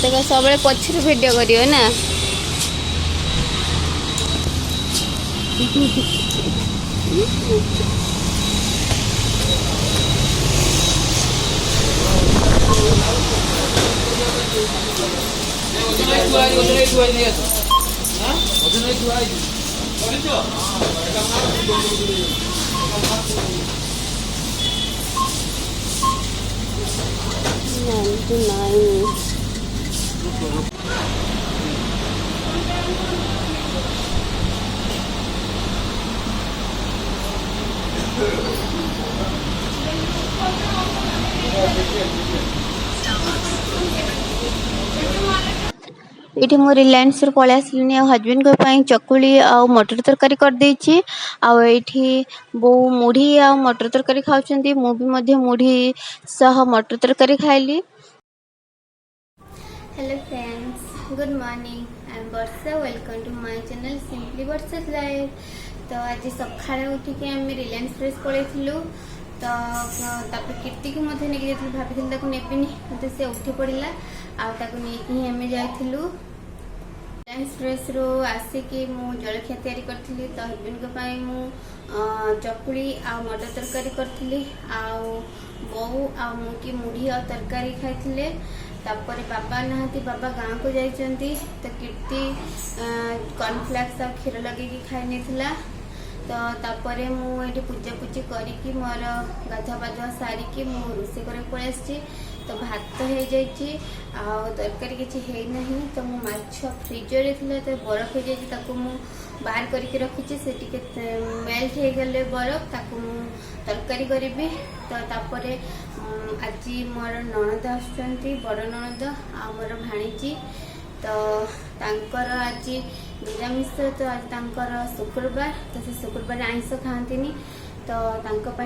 देखो सब पछर वीडियो करियो ना नहीं ये मो रिलायंस पलि आसलिनी हजबैंड को चकुली आ मटर तरकारी कर देछि आठी बो मुढ़ी आ मटर तरकारी खाउछंती मु भी मुढ़ी सह मटर तरकारी खाइली। Hello friends, good morning, I am Varsha, welcome to my channel simply Varsha's life. तो आज सकाଳେ उठिक आम रिलायंस फ्रेश पलैलु तो कीर्ति को नहीं भाभी नेबिनी मत से उठी पड़ा आम जाइलु रिलायंस फ्रेश रू आसिकी मु जलखिया तैयारी करी तो हजबैंड मु चकुली आ मटर तरकारी करी बो आ मुकी मुढ़ी आ तरकारी खाई तापर बाबा नहांती बाबा गाँव को जाइछंती तो कीर्ति कॉर्नफ्लेक्स आ क्षीर लगे खाई नहीं तो तापर मुझे पूजा पूजी करी मोर गाधुआ पाधुआ सारिकी मु रोषे कर पलि तो भात हो जाइए तरकारी किसी ना तो मो माछ फ्रिजर रे तो बरफ हो जाए मु बाहर करके रखी से मेल्ट हो गले बरफ ताकू तरकारी करी तो तापर आज मोर ननद आसुँच बड़ ननद आ मोर भाणीजी तो तांकर आज निरामिष तो आज तांकर शुक्रवार तो से शुक्रवार आइंष खाती तो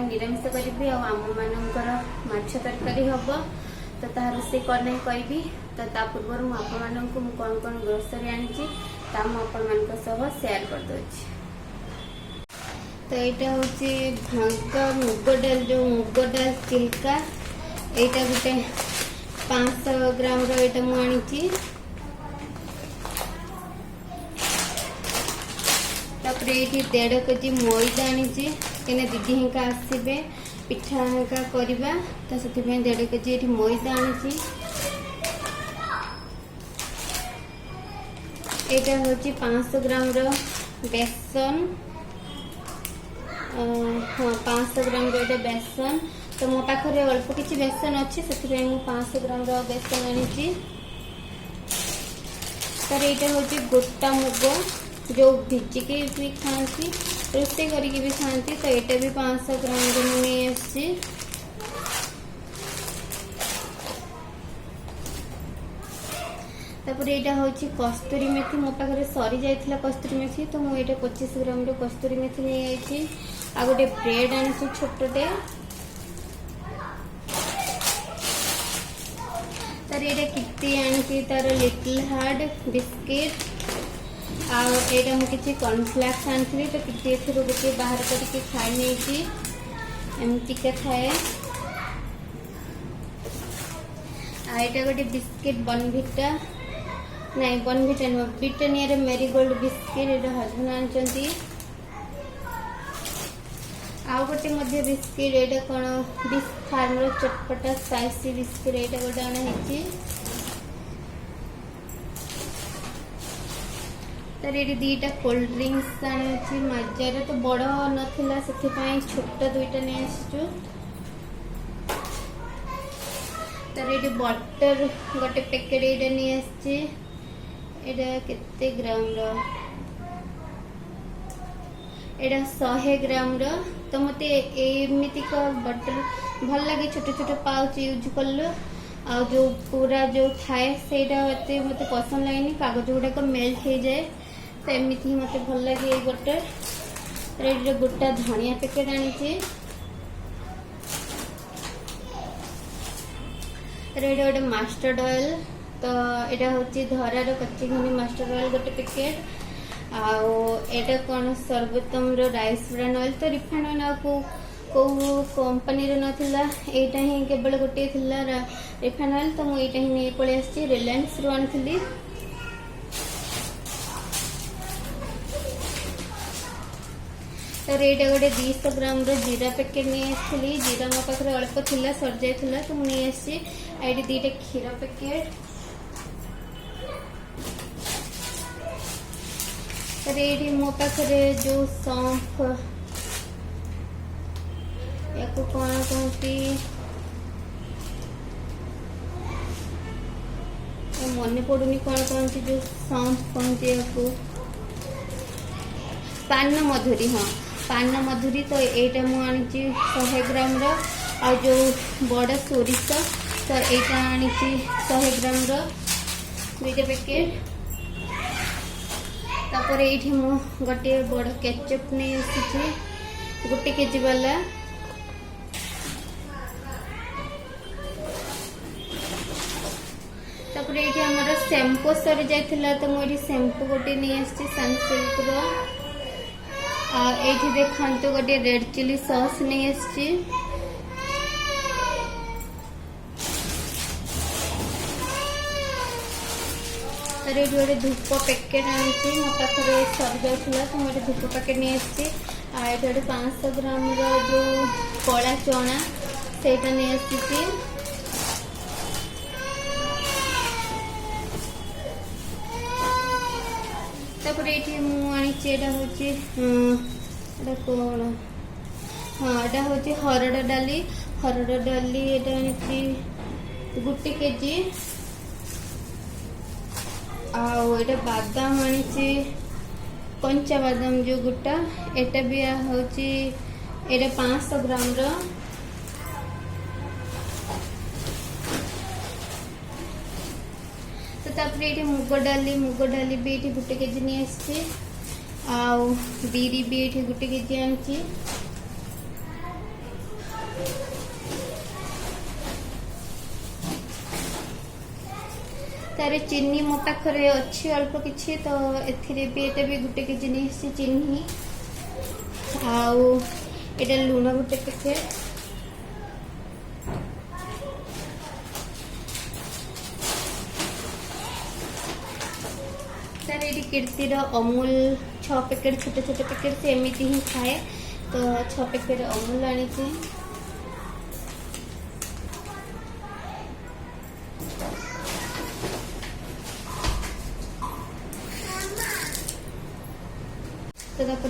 निरामिष करी आम मानकर माछ तरकारी हम तो ता रोषे करना करी तो ता पूर्व मुझे कौन कौन ग्रोसरी आनी सेयार कर दे। तो यहाँ हूँ भांग मुग डाल जो मुग डाल चिल्का यहाँ गोटे 500 ग्राम रहा मुझे तापर ये 1.5 केजी मैदा आनी कहीं दीदी हिंका आसबे पिठा हिंका करवा तो से 1.5 केजी ये मैदा आनी यहाँ हूँ 500 ग्राम बेसन हाँ 500 ग्राम बेसन तो मो पाखे अल्प किसी बेसन अच्छे से 500 ग्राम बेसन आनी तार यहाँ हूँ गोटा मुग जो भिजिकी भी खाती रोषे करके भी खाती तो यहाँ भी 500 ग्राम नहीं आसी तापर यहाँ हूँ कस्तूरी मेथी मो पाखे सरी जाइए कस्तूरी मेथी तो मुझे 25 ग्राम कस्तूरी मेथी नहीं आई आ गोटे ब्रेड आनी छोटे तार यहाँ किती आनी तार लिटिल हार्ड बिस्किट आटा मुझे किसी कॉर्नफ्लेक्स आनी तो किसी गोटे बाहर करके खाई नहीं एमतिका थाए आटा गोटे बिस्किट बॉर्नविटा नहीं बॉर्नविटा नुह ब्रिटानिया मेरीगोल्ड बिस्किट ये हजबैंड आनी आउ गोटे बिस्किट ये कौन बिस फार्म चटपटा स्पाइसी बिस्किट ये गोटे आना तार ये 2टा कोल्ड ड्रिंक्स आनी मजार तो बड़ नाला से छोट 2टा नहीं आसचु तार ये बटर गोटे पैकेट ये नहीं आसचे केते ग्राम एटा 100 ग्राम तो मत एमतीक बटर भल लगे छोट छोट पाउच यूज कल आ जो पूरा जो थाए से मत पसंद लगे कागज गुड़ाक मेल्ट हो जाए तो एमती ही मत भल लगे ये बटर ये गोटा धनिया पैकेट आनी गोटे मास्टर्ड ऑयल तो यहाँ हूँ धरार कच्ची घनी मास्टर्ड ऑयल गोटे पैकेट आउ एटा कौन सर्वोत्तम राइस ब्रान ऑयल तो रिफाइंड ऑयल आपको को कंपनी रे नथिला एटा ही केवल गोटे थिला रिफाइन ऑयल तो मुझे ही नहीं पड़े आसी रिलायंस रू आनी तो एटा गोटे 200 ग्राम जीरा पैकेट नहीं आसी जीरा मो पाखे अल्प थिला सर जाइला तो मुझे नहीं आसी एटी 2टा क्षीर पैकेट ये मो पाखे जो सौंफ या कौन कहती मन पड़ुनी कौन कहती जो सौंफ कहती या पान मधुरी हाँ पान मधुरी तो यहाँ मुझे 100 ग्राम और जो बड़ सोरिष तो यहाँ आनी 100 ग्राम 2टा पैकेट तापर ये गोटे बड़ केचप नहीं आसी 1 केजी वाला तापर ये आमर शैम्पू सरी जाइला तो मुझे शैम्पू गोटे नहीं आसी सनसिल्क ये देखा गोटे रेड चिली सॉस नहीं आसी ये गोटे धूप पैकेट आनी मो पाखे सरी जाइला तो मुझे धूप पैकेट नहीं आसी ये गोटे 500 ग्राम जो कला चना से नहीं आसी तापर ये मुझे कौन हाँ एटा हूँ हरड़ डाली एटा आनी 1 केजी आटा बादाम आनी कंचा बादाम जो गोटा एटा भी हूँ 500 ग्राम तापर ये मुग डाली भी ये 1 केजी नहीं आसी बीरी भी ये 1 केजी आनी तारे चीनी मो पाखे अच्छी अल्प किछि तो एथिरे भी एटा भी 1 केजी नहीं आसी चीनी आटा लुण 1 पैकेट ये कीर्तिर अमूल 6 पैकेट छोटे छोटे पैकेट से एमती ही खाए तो 6 पैकेट अमूल आनी तो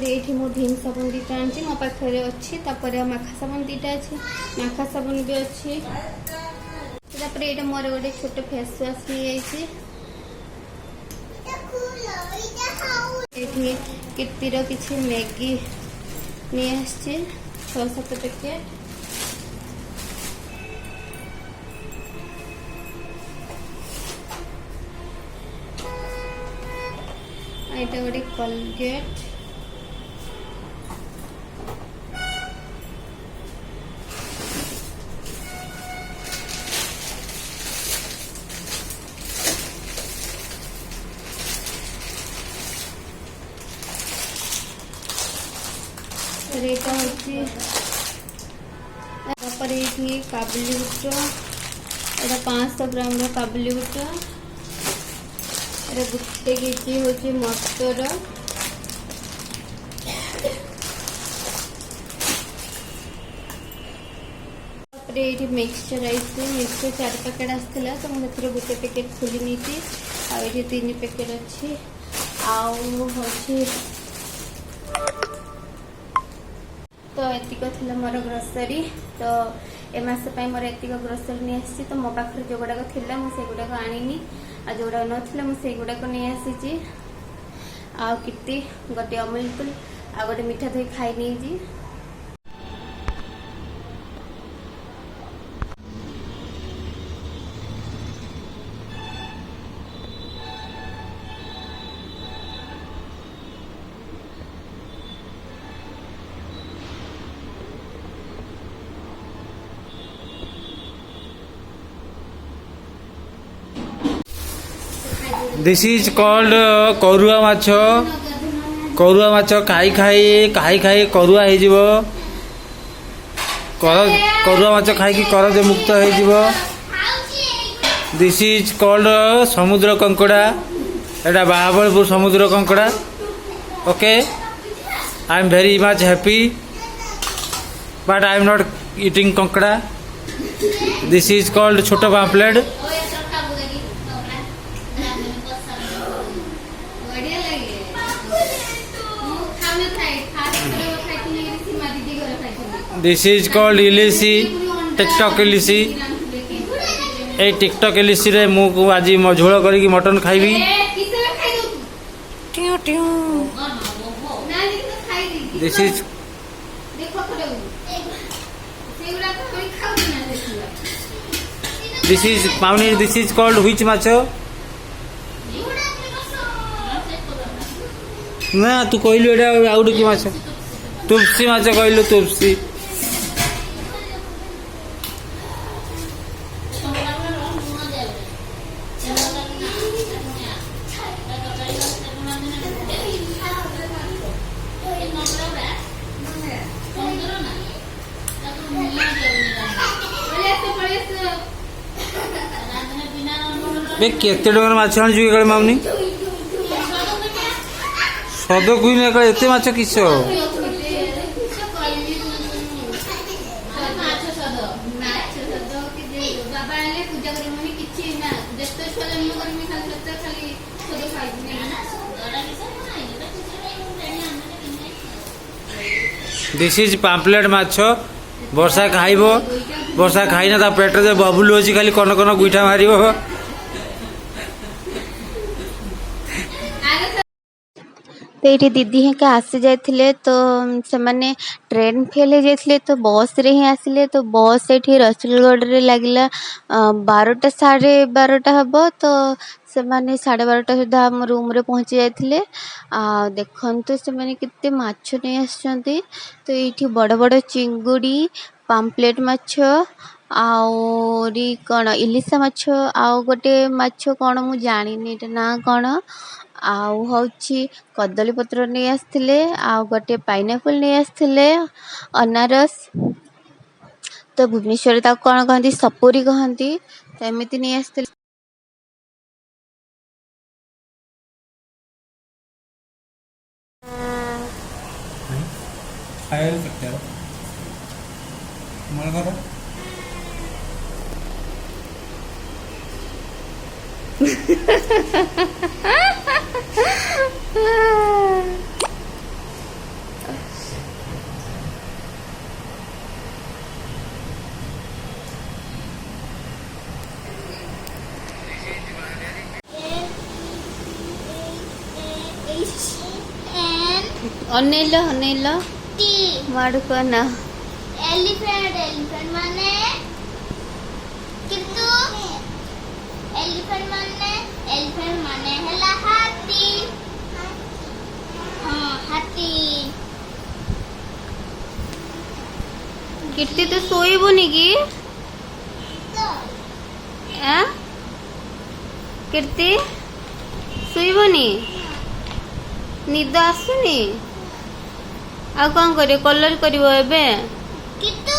ये मो भीम साबुन 2टा आनी मो पाखे अच्छी माखा साबुन 2टा अच्छी माखा साबुन भी अच्छी ये मोर गोटे छोट फेस वाश नहीं जाइए कीर्तिर किसी मैगी नहीं आसी 6-7 पैकेट यहाँ गोटे कोलगेट रेटा हूँ काबुली बुट एटा 500 ग्राम काबुली बुट 1 केजी हूँ मटर ये मिक्सचर मिक्सचर 4 पैकेट आसाला तो मुझे 1 पैकेट खोली नहीं 3 पैकेट अच्छी आउे तो एतिक थी मोर ग्रोसरी तो ए मास मोर एतिक ग्रोसरी नहीं आसी तो मो पाखे जो गुड़ाक थी मुझे गुड़ाक आनी आ जो गुड़ाक नाला मुझे गुड़ाक नहीं आसी कीर्ति गोटे अमूल कूल आ गोटे मिठा दही खाई नहीं दिस इज कॉल्ड करुआ माछ खाई खाई करुआ हो କରୁଆ ମାଛ ଖାଇକି କରଜ ମୁକ୍ତ ହେଇଯିବ। ଦିସ୍ ଇଜ୍ କଲ୍ଡ ସମୁଦ୍ର କଙ୍କଡ଼ା। ଏଇଟା ବାହାବଳପୁର ସମୁଦ୍ର କଙ୍କଡ଼ା। Okay, I am very much happy but I am not eating କଙ୍କଡ଼ା। ଦିସ୍ ଇଜ୍ କଲ୍ଡ ଛୋଟ ପାମ୍ପଲେଟ୍। दिस इज कॉल्ड इलिसी, टिकटॉक इलिसी। ए टिकटॉक इलिसी रे मु आज झोल करी मटन खाइबी। दिस इज पाउनी। दिस इज कॉल्ड व्हिच माछ ना तू कहलु एटा आउट की माछ? तुलसी माछ कहलु। तुलसी बे केते टकर माछ आनी जुगे कळे मामनी सद कुई ने कळे एते माछ किस दिस इज पाम्पलेट माछ। वर्षा खाइब, वर्षा खाइना ता पेट रे बबुल अछि खाली कन कन गुइठा मारिबो। तो ये दीदी हेका आसी जाते तो से माने ट्रेन फेल हो जाते तो बस रे ही आसिले। तो बस ये रसुलगढ़ रे लगिला 12टा 12:30 हम। तो से माने 12:30 सुधा हम रूम रे पहुंची जाते। देखते से माने कितने माछ नहीं आसछंती। तो ये बड़ बड़ चिंगुड़ी, पाम्पलेट माछ आउरी कौन इलिसा माछ आउ गोटे माछ कौन मु जानी ना कौन आउ हूँ कदली पत्र नहीं आसते आउ गोटे पाइनएप्पल नहीं आसते अनारस। तो भुवनेश्वर कौन कहती सपुरी कहती। तो एमती नहीं आसते। अनेल अनेल माडको ना एलिफेंट एलिफेंट माने किंतु एलिफेंट माने हला हाथी। हां हाथी। कीर्ति तो सोईबुनी की आ कीर्ति सोईबुनी निद आसुनी आ कौन करे कलर करिवो एबे किंतु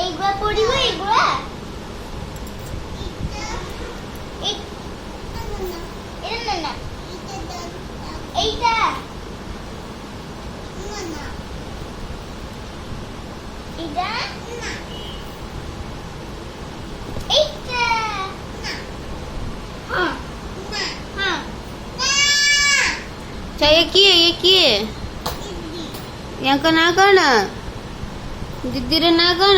एक बार पड़िबो एक बार एक ना ना एटा ना इदा ना एटा ना हां हां चाहिए किए यहाँ का ना कौन दीदी रे ना कौन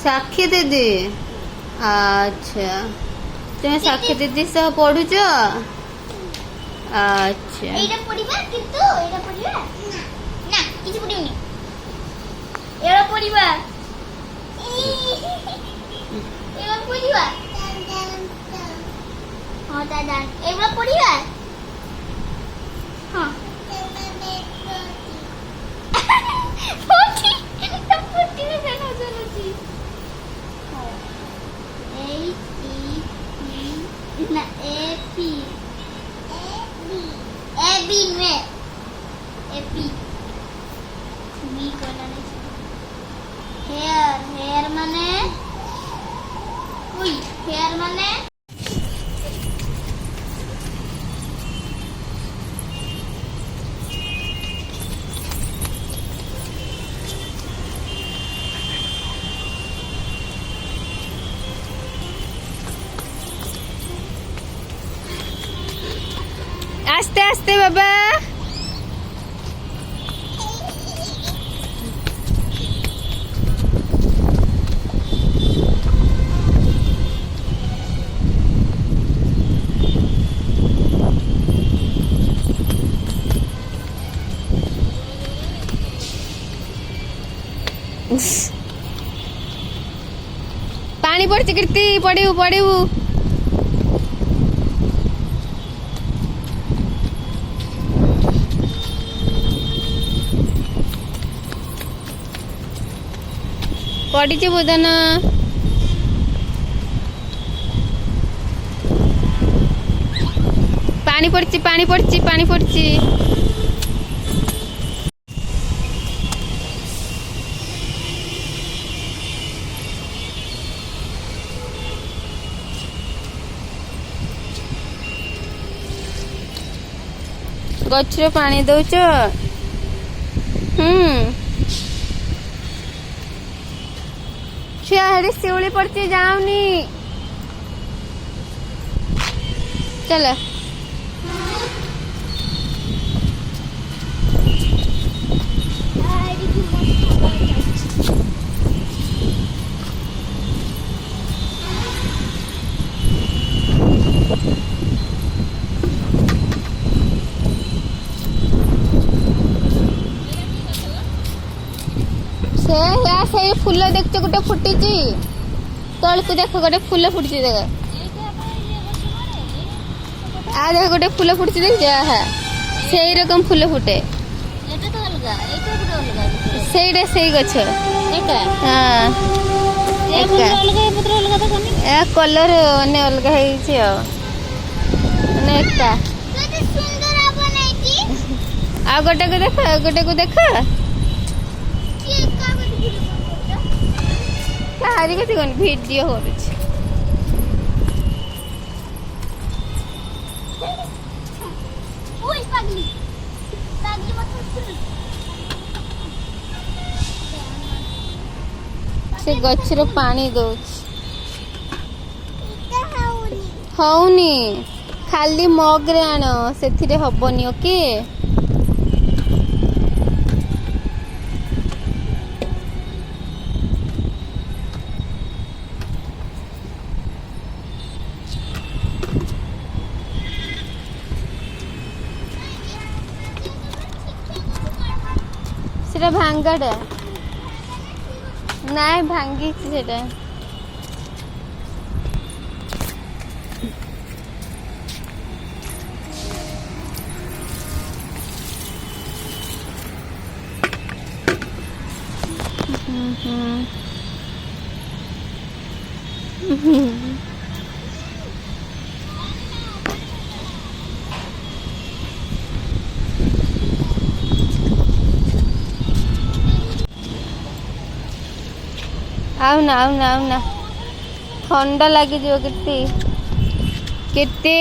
साक्षी दीदी। अच्छा तुम्हें साक्षी दीदी से पढ़ुच? अच्छा एटा पढ़िबा किंतु एटा पढ़िबा ना ना किछ पढ़िबनी एटा पढ़िबा एटा पढ़िबा हां दादा एटा पढ़िबा हां पोटी पोटी ने फेना चलुची ए टी ना ए पी ए बी में एपी बी कोला हेयर हेयर माने उई हेयर माने आस्ते आस्ते बाबा पानी पड़ती कीर्ति पड़ू पड़ू पड़ी बोदन पानी पड़ची पानी पड़ची पानी पड़ची गछरे पानी दौच छुआ हेरी शिवली पड़ती जाऊनी चल से फूल देखते गोटे फुटी तल को देख गोटे फूल फुटी देख आ देख गोटे फूल फुटी देख से रकम फूल फुटे से गछ हाँ कलर अने अलग आ गोटे को देख हारी कथी कौन वीडियो हो से गछर पानी दौच हौनी खाली मग रे आण से हबनी ओके सेटा भांगाटा नाई भांगी सेटा आउना ठंडा लगी जो कितने